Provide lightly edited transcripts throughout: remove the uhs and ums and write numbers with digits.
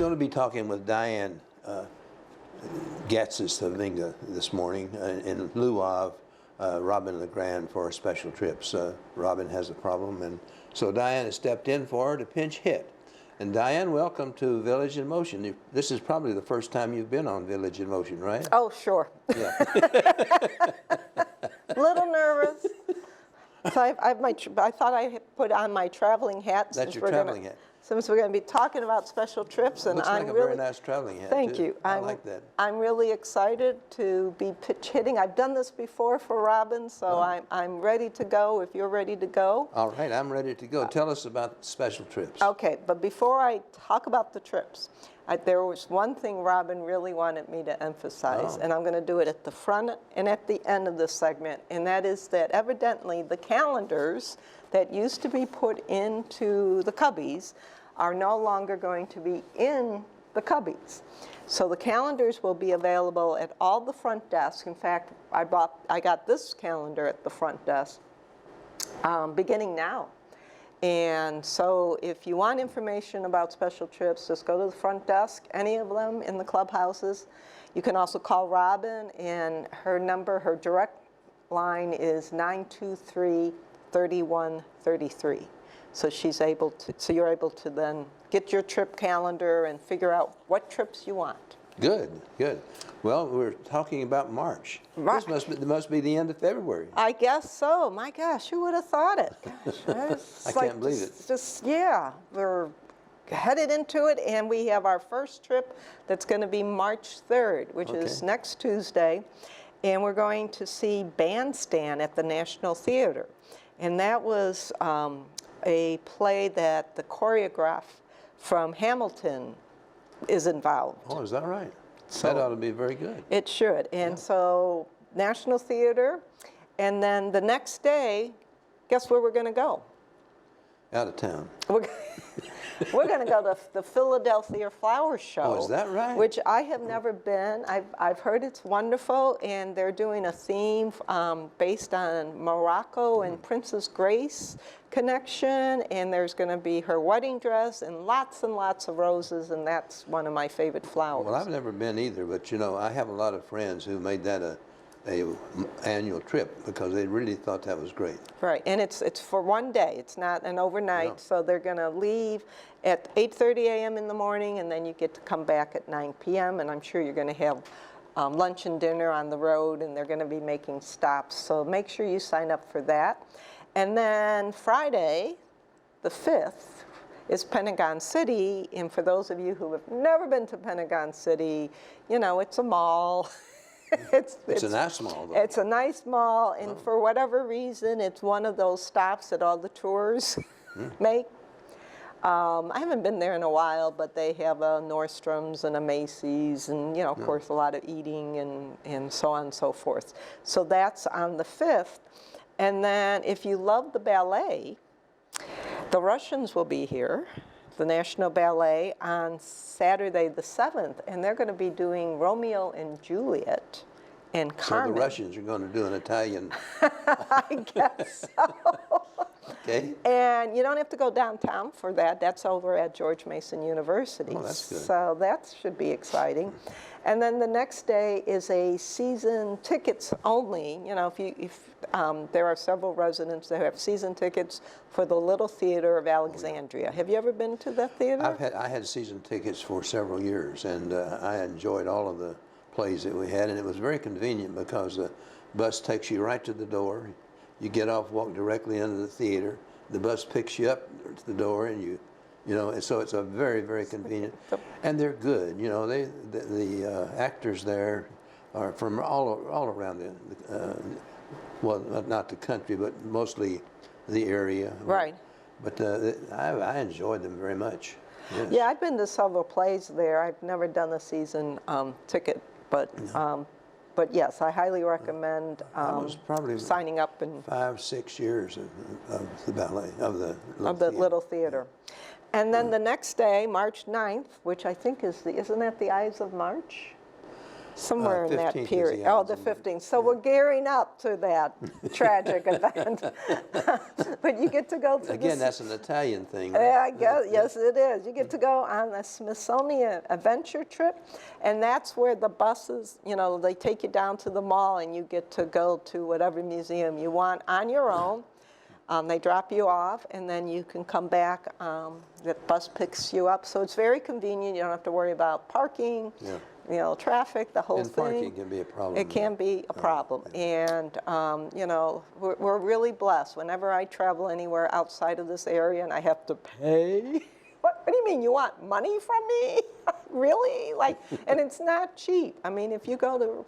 going to be talking with Diane Gatsis Havinga this morning in lieu of Robin LeGrand for special trips. Robin has a problem, and so Diane has stepped in for her to pinch hit. And Diane, welcome to Village in Motion. This is probably the first time you've been on Village in Motion, right? Oh, sure. Yeah. Little nervous. So I thought I had put on my traveling hat. That's your traveling hat. Since we're going to be talking about special trips, and looks like a very nice traveling hat. Thank too. you. I like that. I'm really excited to be pitch hitting. I've done this before for Robin, so I'm ready to go. If you're ready to go. All right, I'm ready to go. Tell us about special trips. Okay, but before I talk about the trips, there was one thing Robin really wanted me to emphasize, and I'm going to do it at the front and at the end of this segment, and that is that evidently the calendars that used to be put into the cubbies are no longer going to be in the cubbies. So the calendars will be available at all the front desks. In fact, I got this calendar at the front desk beginning now. And so if you want information about special trips, just go to the front desk, any of them in the clubhouses. You can also call Robin, and her number, her direct line is 923-3133. So she's able to, so you're able to then get your trip calendar and figure out what trips you want. Good, good. Well, we're talking about March. Right. This must be the end of February. I guess so. My gosh, who would have thought it? Gosh, I can't believe it. Yeah, we're headed into it, and we have our first trip that's going to be March 3rd, which is next Tuesday, and we're going to see Bandstand at the National Theater. And that was a play that the choreograph from Hamilton is involved. Oh, is that right? So that ought to be very good. It should. And so National Theater, and then the next day, guess where we're going to go? Out of town. We're going to go to the Philadelphia Flower Show. Oh, is that right? Which I have never been. I've heard it's wonderful, and they're doing a theme based on Morocco and Princess Grace connection, and there's going to be her wedding dress and lots of roses, and that's one of my favorite flowers. Well, I've never been either, but you know, I have a lot of friends who made that a annual trip because they really thought that was great. Right, and it's for one day. It's not an overnight. No. So they're going to leave at 8:30 a.m. in the morning, and then you get to come back at 9 p.m. And I'm sure you're going to have lunch and dinner on the road, and they're going to be making stops. So make sure you sign up for that. And then Friday, the 5th, is Pentagon City. And for those of you who have never been to Pentagon City, you know, it's a mall. It's a nice mall, though. It's a nice mall, and for whatever reason, it's one of those stops that all the tours make. I haven't been there in a while, but they have a Nordstrom's and a Macy's, and you know, of course, a lot of eating and so on and so forth. So that's on the 5th, and then if you love the ballet, the Russians will be here. The National Ballet on Saturday the 7th, and they're going to be doing Romeo and Juliet and Carmen. So the Russians are going to do an Italian. I guess so. Okay. And you don't have to go downtown for that. That's over at George Mason University. Oh, that's good. So that should be exciting. And then the next day is a season tickets only. You know, if there are several residents that have season tickets for the Little Theater of Alexandria. Have you ever been to that theater? I had season tickets for several years, and I enjoyed all of the plays that we had, and it was very convenient because the bus takes you right to the door. You get off, walk directly into the theater. The bus picks you up to the door, and you know, and so it's a very, very convenient, and they're good. You know, the actors there are from all around well, not the country, but mostly the area. Right. But I enjoyed them very much. Yes. Yeah, I've been to several plays there. I've never done a season ticket, but yes, I highly recommend I was probably signing up and 5-6 years of the ballet of the Little Theater. And then the next day, March 9th, which I think is isn't that the Ides of March? somewhere in that 15th is period. the Oh, the Alexandria. 15th. So we're gearing up to that tragic event. But you get to go to Again, this. that's an Italian thing. Right? Yeah, I guess, yes, it is. You get to go on a Smithsonian adventure trip, and that's where the buses, you know, they take you down to the mall, and you get to go to whatever museum you want on your own. They drop you off, and then you can come back. The bus picks you up, so it's very convenient. You don't have to worry about parking, you know, traffic, the whole And thing. parking can be a problem. It can be a problem, and you know, we're really blessed. Whenever I travel anywhere outside of this area and I have to pay, what do you mean? You want money from me? Really? Like, and it's not cheap. I mean, if you go to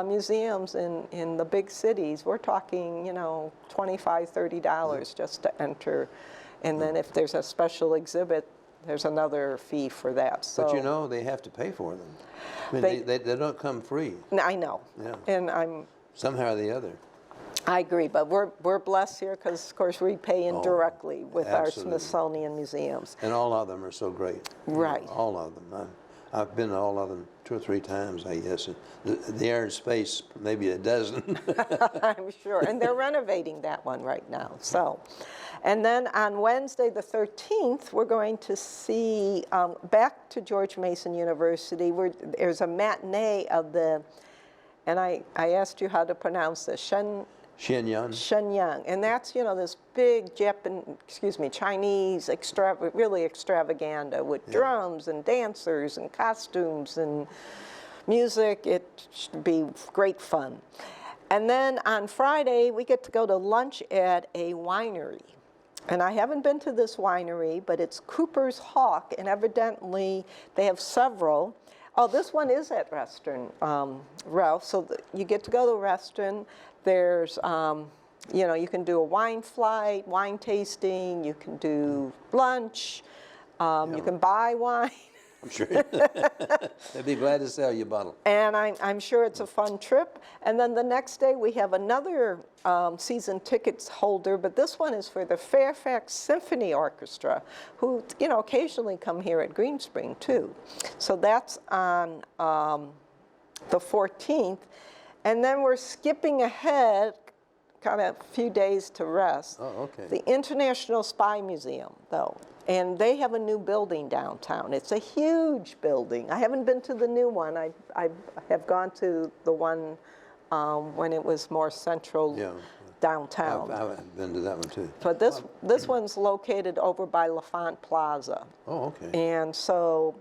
museums in the big cities, we're talking, you know, $25, $30 just to enter, and then if there's a special exhibit, there's another fee for that. So, But you know, they have to pay for them. I mean, they don't come free. I know, Yeah. and Somehow or the other. I agree, but we're blessed here because, of course, we pay indirectly with absolutely. our Smithsonian museums. And all of them are so great. Right. All of them. I've been to all of them 2 or 3 times, I guess. The air and space, maybe a dozen. I'm sure, and they're renovating that one right now. So, and then on Wednesday the 13th, we're going to see, back to George Mason University, there's a matinee of the, and I asked you how to pronounce this, Shen. Shenyang, and that's, you know, this big Chinese really extravaganza with drums and dancers and costumes and music. It should be great fun. And then on Friday, we get to go to lunch at a winery. And I haven't been to this winery, but it's Cooper's Hawk, and evidently they have several. Oh, this one is at Reston, Ralph. So you get to go to Reston. There's, you know, you can do a wine flight, wine tasting. You can do lunch. You can buy wine. I'm sure. They'd be glad to sell you a bottle. And I'm sure it's a fun trip. And then the next day we have another season tickets holder, but this one is for the Fairfax Symphony Orchestra, who, you know, occasionally come here at Green Spring too. So that's on the 14th. And then we're skipping ahead, kind of a few days to rest. Oh, okay. The International Spy Museum, though. And they have a new building downtown. It's a huge building. I haven't been to the new one. I have gone to the one when it was more central downtown. I've been to that one too. But this one's located over by LaFont Plaza. Oh, okay. And so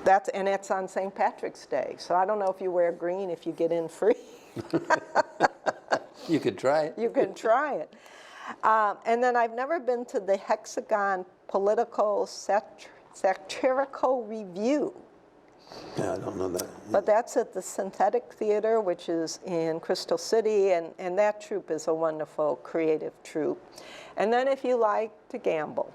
it's on St. Patrick's Day. So I don't know if you wear green if you get in free. You could try it. You can try it. And then I've never been to the Hexagon Political Satirical Revue. Yeah, I don't know that. But that's at the Synthetic Theater, which is in Crystal City, and that troupe is a wonderful creative troupe. And then if you like to gamble,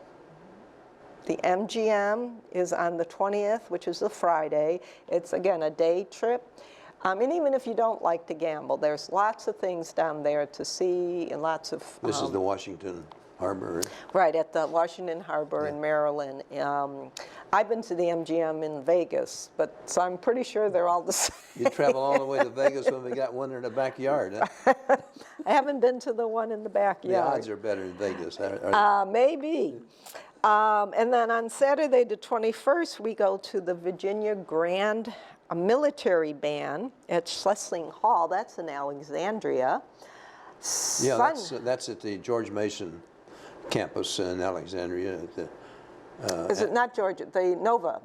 the MGM is on the 20th, which is a Friday. It's, again, a day trip. And even if you don't like to gamble, there's lots of things down there to see and lots of... This is the Washington Harbor. Right, at the Washington Harbor in Maryland. I've been to the MGM in Vegas, so I'm pretty sure they're all the same. You travel all the way to Vegas when we got one in the backyard, huh? I haven't been to the one in the backyard. The odds are better in Vegas. Maybe. And then on Saturday the 21st, we go to the Virginia Grand Military Band at Schlesing Hall. That's in Alexandria. Yeah, that's at the George Mason campus in Alexandria. Is it not Georgia? The Nova.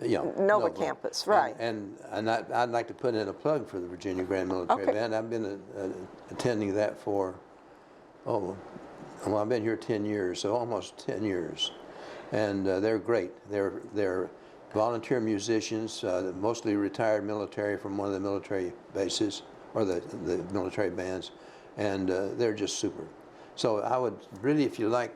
Yeah, Nova campus, right. And I'd like to put in a plug for the Virginia Grand Military Band. I've been attending that for, I've been here 10 years, so almost 10 years. And they're great. They're volunteer musicians, mostly retired military from one of the military bases, or the military bands, and they're just super. So I would really, if you like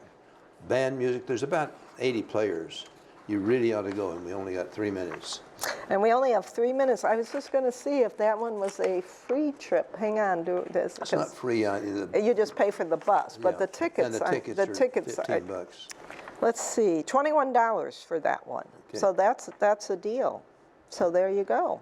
band music, there's about 80 players. You really ought to go, and we only got 3 minutes. And we only have 3 minutes. I was just going to see if that one was a free trip. Hang on, It's not free. You just pay for the bus, but the tickets. And the tickets are $15. Let's see, $21 for that one. Okay. So that's a deal. So there you go.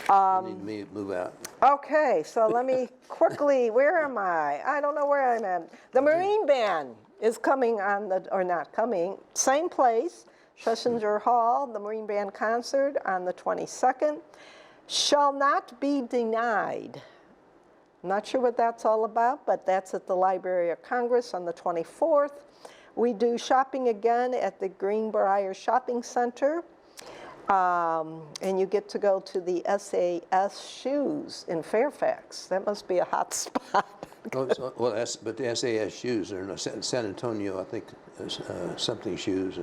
I need to move out. Okay, so let me quickly, where am I? I don't know where I'm at. The Marine Band is coming on the, or not coming, same place, Schlesinger Hall, the Marine Band concert on the 22nd. Shall not be denied. I'm not sure what that's all about, but that's at the Library of Congress on the 24th. We do shopping again at the Greenbriar Shopping Center. And you get to go to the SAS Shoes in Fairfax. That must be a hot spot. Well, but the SAS shoes are in San Antonio, I think, something shoes,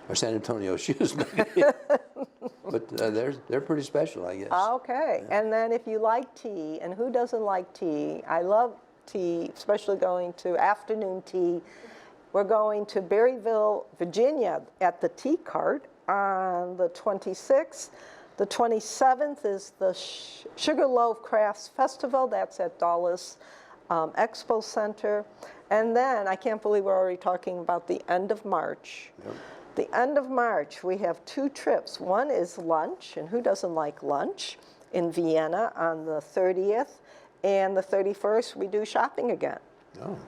or San Antonio shoes, maybe. But they're pretty special, I guess. Okay, yeah. And then if you like tea, and who doesn't like tea? I love tea, especially going to afternoon tea. We're going to Berryville, Virginia at the Tea Cart on the 26th. The 27th is the Sugarloaf Crafts Festival. That's at Dulles Expo Center. And then, I can't believe we're already talking about the end of March. Yep. The end of March, we have 2 trips. One is lunch, and who doesn't like lunch, in Vienna on the 30th. And the 31st, we do shopping again. Oh.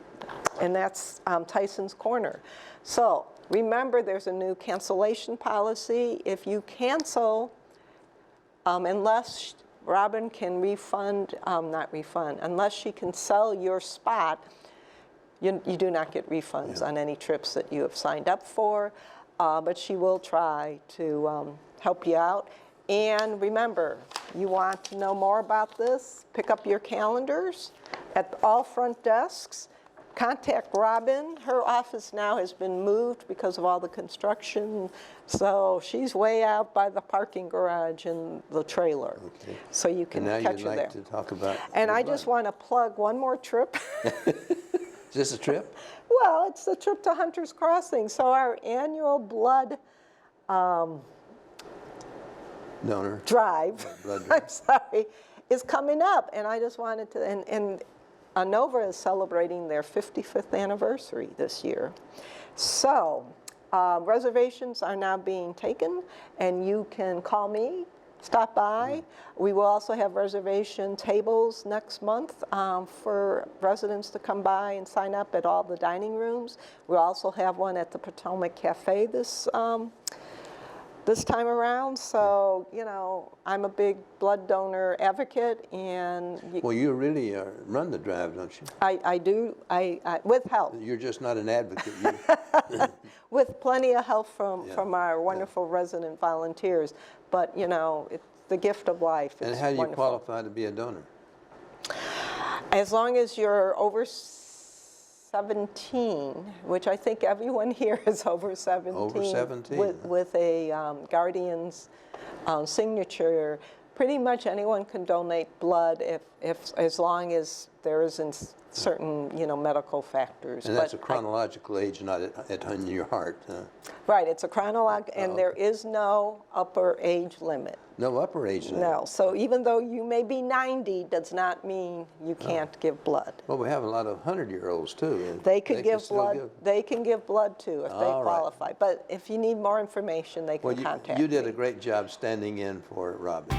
And that's Tyson's Corner. So remember, there's a new cancellation policy. If you cancel, unless Robin can refund, not refund, unless she can sell your spot, you do not get refunds on any trips that you have signed up for. But she will try to help you out. And remember, you want to know more about this, pick up your calendars at all front desks. Contact Robin. Her office now has been moved because of all the construction. So she's way out by the parking garage in the trailer. Okay. So you can catch her there. And now you'd like to talk about And I just want to plug one more trip. Is this a trip? Well, it's the trip to Hunter's Crossing. So our annual blood donor drive, I'm sorry, is coming up. And I just wanted to, and ANOVA is celebrating their 55th anniversary this year. So reservations are now being taken, and you can call me, stop by. We will also have reservation tables next month for residents to come by and sign up at all the dining rooms. We'll also have one at the Potomac Cafe this time around. So, you know, I'm a big blood donor advocate, and well, you really run the drive, don't you? I do. I with help. You're just not an advocate. With plenty of help from our wonderful resident volunteers. But you know, it's the gift of life. And how do you qualify to be a donor? As long as you're over 17, which I think everyone here is over 17. Over 17. With a guardian's signature. Pretty much anyone can donate blood as long as there isn't certain, you know, medical factors. And that's a chronological age, not in your heart. Right, it's a chronological, and there is no upper age limit. No upper age limit? No, so even though you may be 90, does not mean you can't give blood. Well, we have a lot of 100-year-olds too. They could give blood. They can give blood too if they qualify. Right. But if you need more information, they can contact me. You did a great job standing in for Robin.